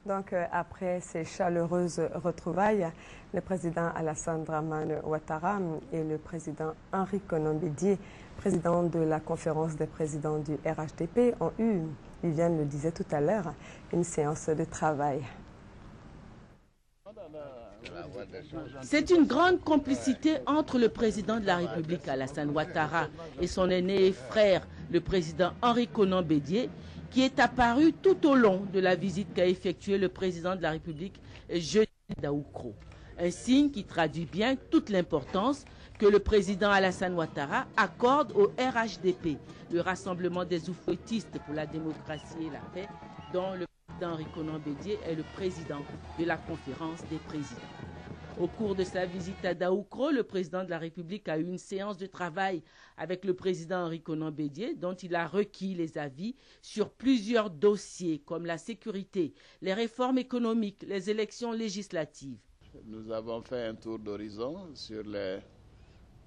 Donc, après ces chaleureuses retrouvailles, le président Alassane Dramane Ouattara et le président Henri Konan Bédié, président de la conférence des présidents du RHDP, ont eu, Viviane le disait tout à l'heure, une séance de travail. C'est une grande complicité entre le président de la République Alassane Ouattara et son aîné frère, le président Henri Konan Bédié, qui est apparu tout au long de la visite qu'a effectuée le président de la République jeudi à Daoukro. Un signe qui traduit bien toute l'importance que le président Alassane Ouattara accorde au RHDP, le Rassemblement des oufouettistes pour la démocratie et la paix, dont le président Henri Konan Bédié est le président de la conférence des présidents. Au cours de sa visite à Daoukro, le président de la République a eu une séance de travail avec le président Henri Konan Bédié, dont il a requis les avis sur plusieurs dossiers comme la sécurité, les réformes économiques, les élections législatives. Nous avons fait un tour d'horizon sur les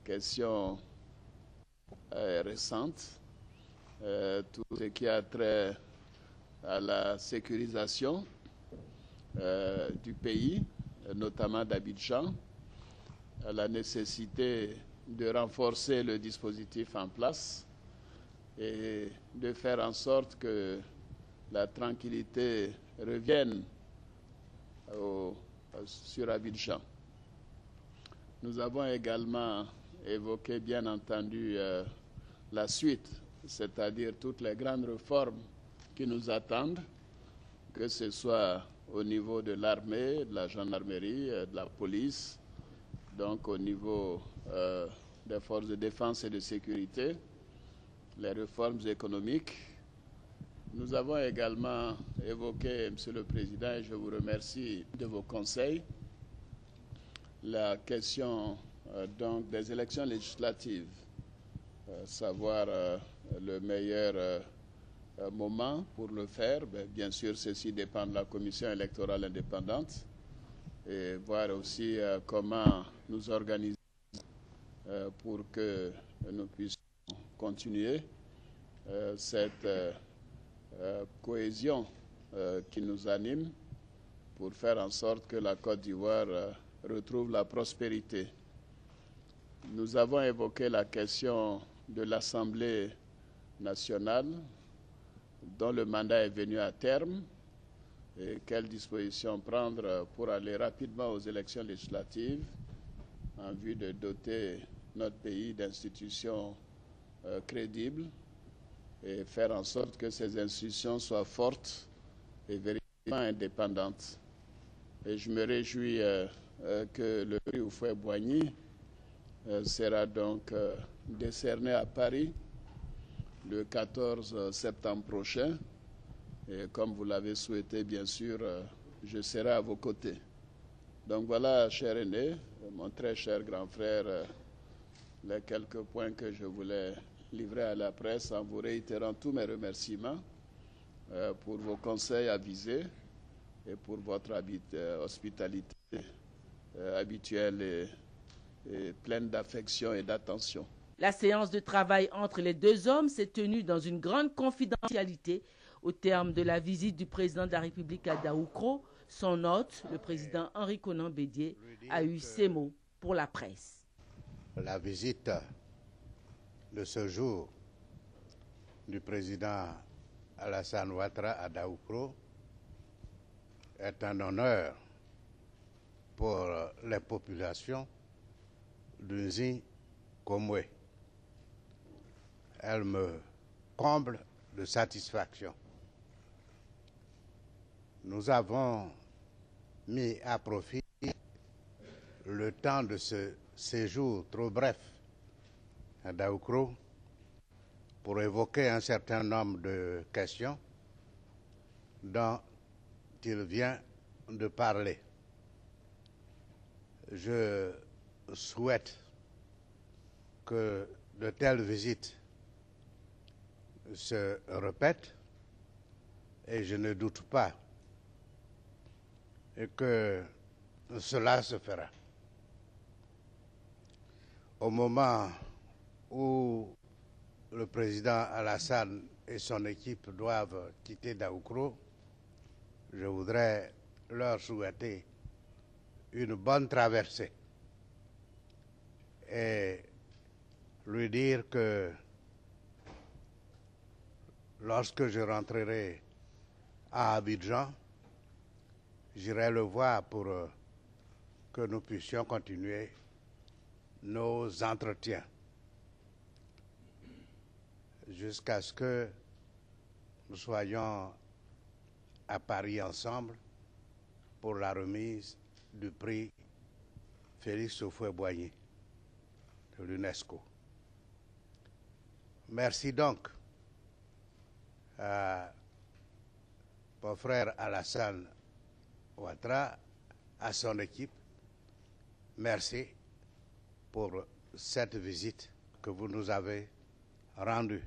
questions récentes, tout ce qui a trait à la sécurisation du pays, notamment d'Abidjan, à la nécessité de renforcer le dispositif en place et de faire en sorte que la tranquillité revienne sur Abidjan. Nous avons également évoqué, bien entendu, la suite, c'est-à-dire toutes les grandes réformes qui nous attendent, que ce soit au niveau de l'armée, de la gendarmerie, de la police, donc au niveau des forces de défense et de sécurité, les réformes économiques. Nous avons également évoqué, Monsieur le Président, et je vous remercie de vos conseils, la question donc des élections législatives, savoir le meilleur moment pour le faire. Bien sûr, ceci dépend de la commission électorale indépendante et voir aussi comment nous organiser pour que nous puissions continuer cette cohésion qui nous anime pour faire en sorte que la Côte d'Ivoire retrouve la prospérité. Nous avons évoqué la question de l'Assemblée nationale dont le mandat est venu à terme et quelles dispositions prendre pour aller rapidement aux élections législatives en vue de doter notre pays d'institutions crédibles et faire en sorte que ces institutions soient fortes et véritablement indépendantes. Et je me réjouis que le prix Houphouët-Boigny sera donc décerné à Paris le 14 septembre prochain. Et comme vous l'avez souhaité, bien sûr, je serai à vos côtés. Donc voilà, cher aîné, mon très cher grand frère, les quelques points que je voulais livrer à la presse en vous réitérant tous mes remerciements pour vos conseils avisés et pour votre hospitalité habituelle et pleine d'affection et d'attention. La séance de travail entre les deux hommes s'est tenue dans une grande confidentialité au terme de la visite du président de la République à Daoukro. Son hôte, le président Henri Konan Bédié, a eu ces mots pour la presse. La visite de ce jour du président Alassane Ouattara à Daoukro est un honneur pour les populations d'Unzi-Komwe. Elle me comble de satisfaction. Nous avons mis à profit le temps de ce séjour trop bref à Daoukro pour évoquer un certain nombre de questions dont il vient de parler. Je souhaite que de telles visites se répètent et je ne doute pas que cela se fera. Au moment où le président Alassane et son équipe doivent quitter Daoukro, je voudrais leur souhaiter une bonne traversée et lui dire que lorsque je rentrerai à Abidjan, j'irai le voir pour que nous puissions continuer nos entretiens jusqu'à ce que nous soyons à Paris ensemble pour la remise du prix Félix Houphouët-Boigny de l'UNESCO. Merci donc à mon frère Alassane Ouattara, à son équipe. Merci pour cette visite que vous nous avez rendue.